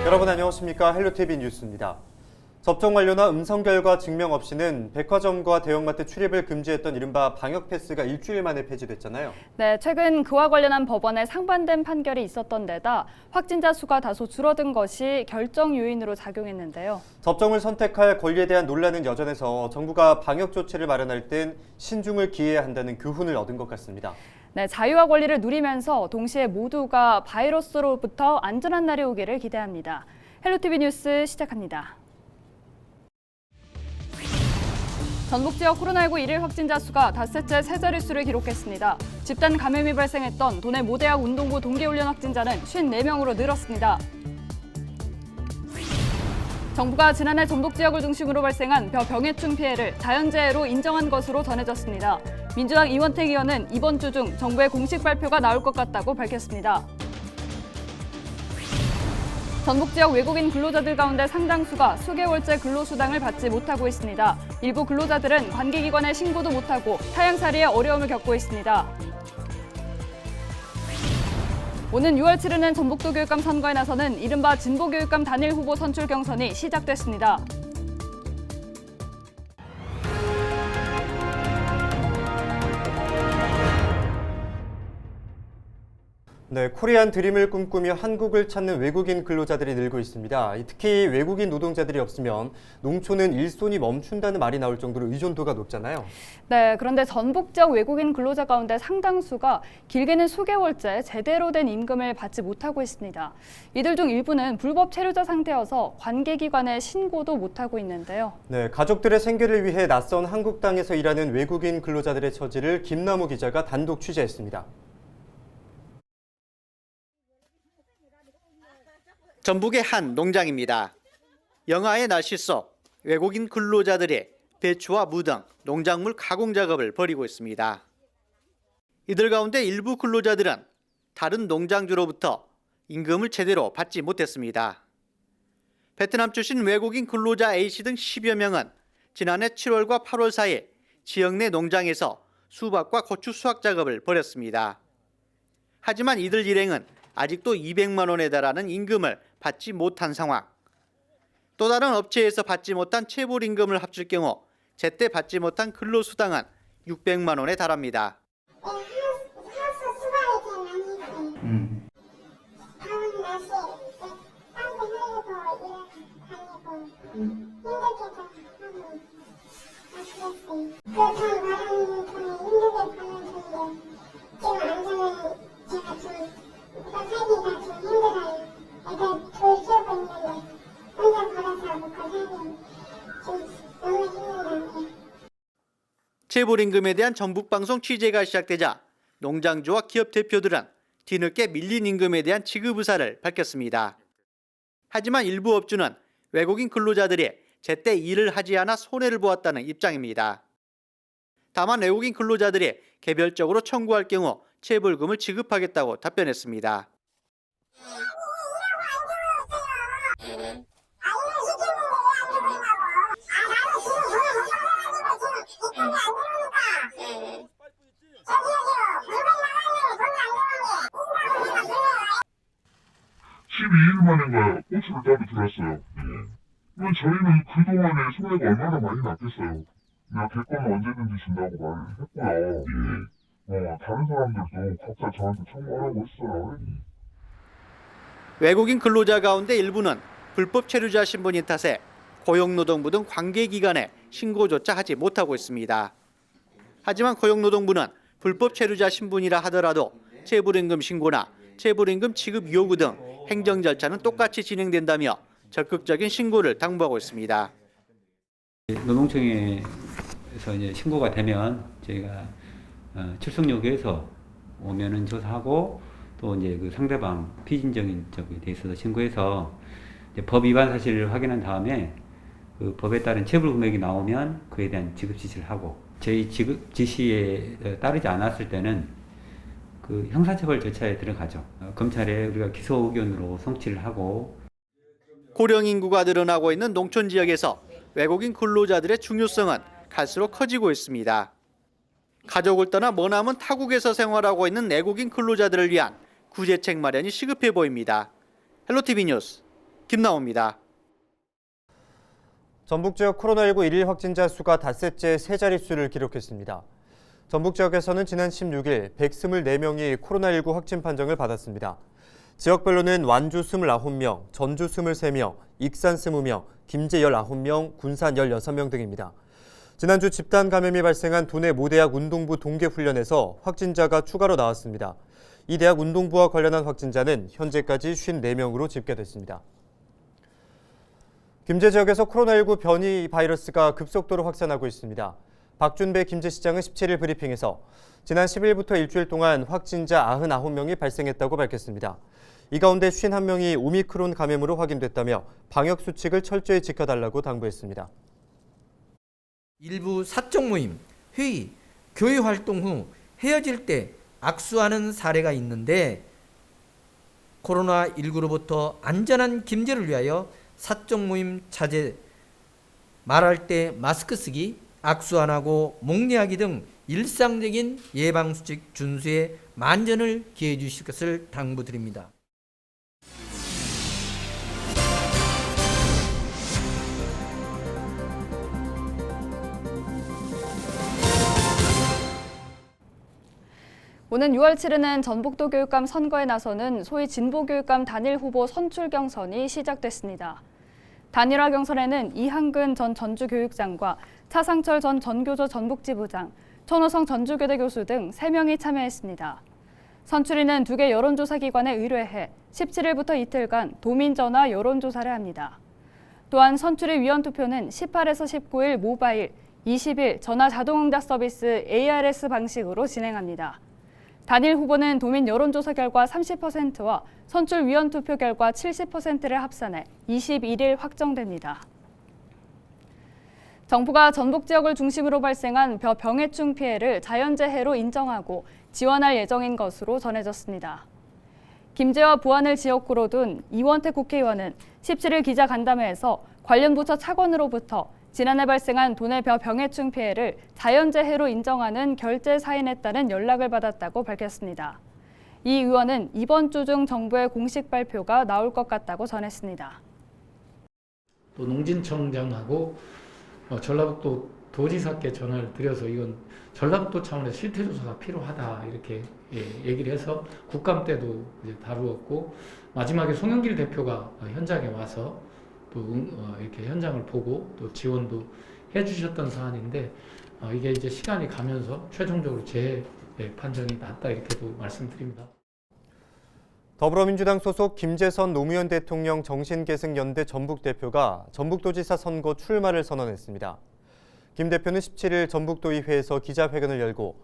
여러분 안녕하십니까? 헬로티비 뉴스입니다. 접종 완료나 음성 결과 증명 없이는 백화점과 대형마트 출입을 금지했던 이른바 방역 패스가 일주일 만에 폐지됐잖아요. 네, 최근 그와 관련한 법원의 상반된 판결이 있었던 데다 확진자 수가 다소 줄어든 것이 결정 요인으로 작용했는데요. 접종을 선택할 권리에 대한 논란은 여전해서 정부가 방역 조치를 마련할 땐 신중을 기해야 한다는 교훈을 얻은 것 같습니다. 네, 자유와 권리를 누리면서 동시에 모두가 바이러스로부터 안전한 날이 오기를 기대합니다. 헬로티비 뉴스 시작합니다. 전북 지역 코로나19 일일 확진자 수가 닷새째 세 자릿수를 기록했습니다. 집단 감염이 발생했던 도내 모대학 운동부 동계훈련 확진자는 54명으로 늘었습니다. 정부가 지난해 전북 지역을 중심으로 발생한 병해충 피해를 자연재해로 인정한 것으로 전해졌습니다. 민주당 이원택 의원은 이번 주 중 정부의 공식 발표가 나올 것 같다고 밝혔습니다. 전북 지역 외국인 근로자들 가운데 상당수가 수개월째 근로수당을 받지 못하고 있습니다. 일부 근로자들은 관계기관에 신고도 못하고 타향살이에 어려움을 겪고 있습니다. 오는 6월 치르는 전북도 교육감 선거에 나서는 이른바 진보교육감 단일 후보 선출 경선이 시작됐습니다. 네, 코리안 드림을 꿈꾸며 한국을 찾는 외국인 근로자들이 늘고 있습니다. 특히 외국인 노동자들이 없으면 농촌은 일손이 멈춘다는 말이 나올 정도로 의존도가 높잖아요. 네, 그런데 전북 지역 외국인 근로자 가운데 상당수가 길게는 수개월째 제대로 된 임금을 받지 못하고 있습니다. 이들 중 일부는 불법 체류자 상태여서 관계기관에 신고도 못하고 있는데요. 네, 가족들의 생계를 위해 낯선 한국 땅에서 일하는 외국인 근로자들의 처지를 김남우 기자가 단독 취재했습니다. 전북의 한 농장입니다. 영하의 날씨 속 외국인 근로자들이 배추와 무 등 농작물 가공 작업을 벌이고 있습니다. 이들 가운데 일부 근로자들은 다른 농장주로부터 임금을 제대로 받지 못했습니다. 베트남 출신 외국인 근로자 A씨 등 10여 명은 지난해 7월과 8월 사이 지역 내 농장에서 수박과 고추 수확 작업을 벌였습니다. 하지만 이들 일행은 아직도 200만 원에 달하는 임금을 받지 못한 상황. 또 다른 업체에서 받지 못한 체불 임금을 합칠 경우 제때 받지 못한 근로수당은 600만 원에 달합니다. 체불임금에 대한 전북방송 취재가 시작되자 농장주와 기업 대표들은 뒤늦게 밀린 임금에 대한 지급 의사를 밝혔습니다. 하지만 일부 업주는 외국인 근로자들이 제때 일을 하지 않아 손해를 보았다는 입장입니다. 다만 외국인 근로자들이 개별적으로 청구할 경우 체불금을 지급하겠다고 답변했습니다. 만인가 고추를 따로 들었어요. 그럼 저희는 그동안에 손해가 얼마나 많이 났겠어요. 내가 개권은 언제든지 준다고 말을 했고요. 다른 사람들도 각자 저한테 청구하라고 했어요. 외국인 근로자 가운데 일부는 불법 체류자 신분인 탓에 고용노동부 등 관계기관에 신고조차 하지 못하고 있습니다. 하지만 고용노동부는 불법 체류자 신분이라 하더라도 체불임금 신고나 체불임금 지급 요구 등 행정 절차는 똑같이 진행된다며 적극적인 신고를 당부하고 있습니다. 노동청에서 이제 신고가 되면 저희가 출석요구에서 오면은 조사하고 또 이제 그 상대방 피진적인 쪽에 대해서도 신고해서 이제 법 위반 사실을 확인한 다음에 그 법에 따른 체불 금액이 나오면 그에 대한 지급 지시를 하고 저희 지급 지시에 따르지 않았을 때는 그 형사처벌 절차에 들어가죠. 검찰에 우리가 기소 의견으로 송치를 하고. 고령 인구가 늘어나고 있는 농촌 지역에서 외국인 근로자들의 중요성은 갈수록 커지고 있습니다. 가족을 떠나 머나먼 타국에서 생활하고 있는 내국인 근로자들을 위한 구제책 마련이 시급해 보입니다. 헬로티비 뉴스 김나옵니다. 전북 지역 코로나19 일일 확진자 수가 닷새째 세 자릿수를 기록했습니다. 전북 지역에서는 지난 16일 124명이 코로나19 확진 판정을 받았습니다. 지역별로는 완주 29명, 전주 23명, 익산 20명, 김제 19명, 군산 16명 등입니다. 지난주 집단 감염이 발생한 도내 모 대학 운동부 동계훈련에서 확진자가 추가로 나왔습니다. 이 대학 운동부와 관련한 확진자는 현재까지 54명으로 집계됐습니다. 김제 지역에서 코로나19 변이 바이러스가 급속도로 확산하고 있습니다. 박준배 김제시장은 17일 브리핑에서 지난 10일부터 일주일 동안 확진자 99명이 발생했다고 밝혔습니다. 이 가운데 51명이 오미크론 감염으로 확인됐다며 방역 수칙을 철저히 지켜달라고 당부했습니다. 일부 사적 모임, 회의, 교회 활동 후 헤어질 때 악수하는 사례가 있는데 코로나19로부터 안전한 김제를 위하여 사적 모임 자제, 말할 때 마스크 쓰기, 악수 안 하고 목례하기 등 일상적인 예방수칙 준수에 만전을 기해 주실 것을 당부드립니다. 오는 6월 7일은 전북도 교육감 선거에 나서는 소위 진보교육감 단일 후보 선출 경선이 시작됐습니다. 단일화 경선에는 이한근 전 전주교육장과 차상철 전 전교조 전북지부장, 천호성 전주교대 교수 등 3명이 참여했습니다. 선출인은 2개 여론조사 기관에 의뢰해 17일부터 이틀간 도민전화 여론조사를 합니다. 또한 선출인 위원 투표는 18에서 19일 모바일, 20일 전화 자동응답 서비스 ARS 방식으로 진행합니다. 단일 후보는 도민 여론조사 결과 30%와 선출 위원 투표 결과 70%를 합산해 21일 확정됩니다. 정부가 전북 지역을 중심으로 발생한 병해충 피해를 자연재해로 인정하고 지원할 예정인 것으로 전해졌습니다. 김제와 부안을 지역구로 둔 이원택 국회의원은 17일 기자간담회에서 관련 부처 차관으로부터 지난해 발생한 도내 병해충 피해를 자연재해로 인정하는 결재 사인했다는 연락을 받았다고 밝혔습니다. 이 의원은 이번 주 중 정부의 공식 발표가 나올 것 같다고 전했습니다. 또 농진청장하고 전라북도 도지사께 전화를 드려서 이건 전라북도 차원에서 실태조사가 필요하다 이렇게 얘기를 해서 국감 때도 이제 다루었고 마지막에 송영길 대표가 현장에 와서 또 이렇게 현장을 보고 또 지원도 해주셨던 사안인데 이게 이제 시간이 가면서 최종적으로 제 판정이 났다 이렇게도 말씀드립니다. 더불어민주당 소속 김재선 노무현 대통령 정신계승연대 전북대표가 전북도지사 선거 출마를 선언했습니다. 김 대표는 17일 전북도의회에서 기자회견을 열고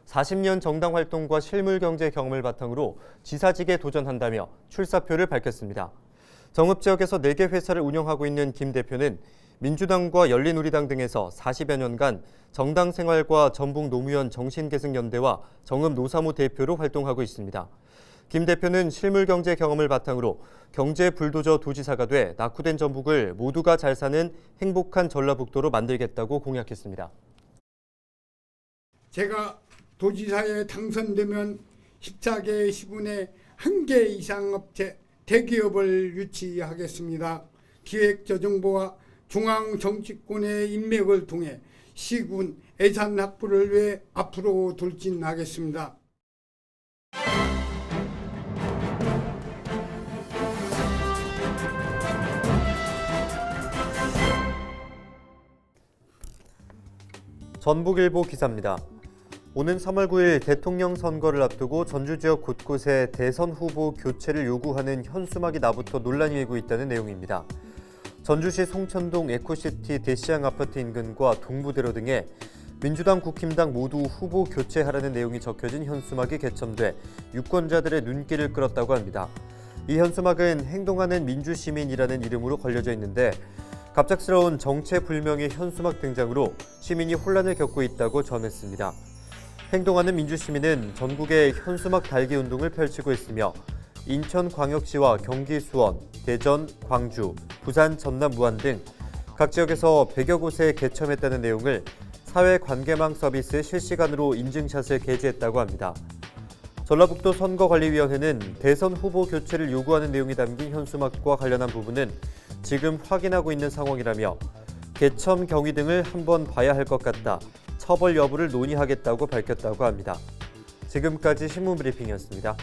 40년 정당 활동과 실물 경제 경험을 바탕으로 지사직에 도전한다며 출사표를 밝혔습니다. 정읍 지역에서 4개 회사를 운영하고 있는 김 대표는 민주당과 열린우리당 등에서 40여 년간 정당 생활과 전북 노무현 정신계승연대와 정읍 노사모 대표로 활동하고 있습니다. 김 대표는 실물 경제 경험을 바탕으로 경제 불도저 도지사가 돼 낙후된 전북을 모두가 잘 사는 행복한 전라북도로 만들겠다고 공약했습니다. 제가 도지사에 당선되면 14개 시군에 1개 이상 업체 대기업을 유치하겠습니다. 기획재정부와 중앙정치권의 인맥을 통해 시군 예산 확보를 위해 앞으로 돌진하겠습니다. 전북일보 기사입니다. 오는 3월 9일 대통령 선거를 앞두고 전주 지역 곳곳에 대선 후보 교체를 요구하는 현수막이 나부터 논란이 일고 있다는 내용입니다. 전주시 송천동 에코시티 대시양 아파트 인근과 동부대로 등에 민주당, 국힘당 모두 후보 교체하라는 내용이 적혀진 현수막이 개첨돼 유권자들의 눈길을 끌었다고 합니다. 이 현수막은 행동하는 민주시민이라는 이름으로 걸려져 있는데 갑작스러운 정체불명의 현수막 등장으로 시민이 혼란을 겪고 있다고 전했습니다. 행동하는 민주시민은 전국에 현수막 달기 운동을 펼치고 있으며 인천광역시와 경기 수원, 대전, 광주, 부산, 전남, 무안 등 각 지역에서 100여 곳에 개첨했다는 내용을 사회관계망 서비스에 실시간으로 인증샷을 게재했다고 합니다. 전라북도 선거관리위원회는 대선 후보 교체를 요구하는 내용이 담긴 현수막과 관련한 부분은 지금 확인하고 있는 상황이라며 개첨 경위 등을 한번 봐야 할 것 같다. 처벌 여부를 논의하겠다고 밝혔다고 합니다. 지금까지 신문브리핑이었습니다.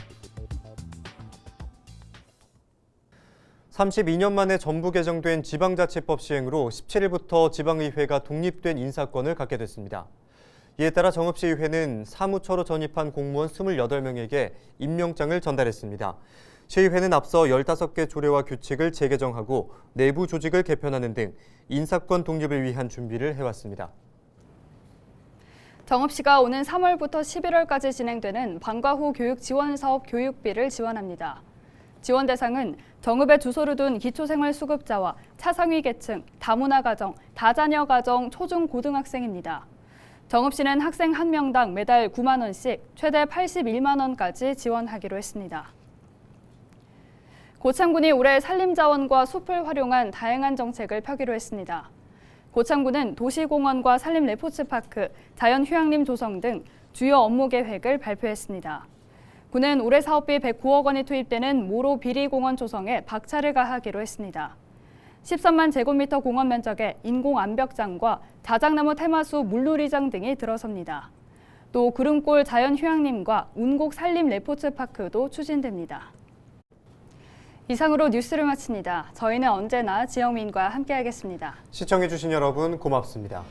32년 만에 전부 개정된 지방자치법 시행으로 17일부터 지방의회가 독립된 인사권을 갖게 됐습니다. 이에 따라 정읍시의회는 사무처로 전입한 공무원 28명에게 임명장을 전달했습니다. 시의회는 앞서 15개 조례와 규칙을 재개정하고 내부 조직을 개편하는 등 인사권 독립을 위한 준비를 해왔습니다. 정읍시가 오는 3월부터 11월까지 진행되는 방과 후 교육 지원 사업 교육비를 지원합니다. 지원 대상은 정읍에 주소를 둔 기초생활수급자와 차상위 계층, 다문화 가정, 다자녀 가정, 초중 고등학생입니다. 정읍시는 학생 1명당 매달 9만 원씩 최대 81만 원까지 지원하기로 했습니다. 고창군이 올해 산림자원과 숲을 활용한 다양한 정책을 펴기로 했습니다. 고창군은 도시공원과 산림레포츠파크, 자연휴양림 조성 등 주요 업무 계획을 발표했습니다. 군은 올해 사업비 109억 원이 투입되는 모로 비리공원 조성에 박차를 가하기로 했습니다. 13만 제곱미터 공원 면적에 인공 암벽장과 자작나무 테마수 물놀이장 등이 들어섭니다. 또 구름골 자연휴양림과 운곡 산림레포츠파크도 추진됩니다. 이상으로 뉴스를 마칩니다. 저희는 언제나 지영민과 함께하겠습니다. 시청해주신 여러분 고맙습니다.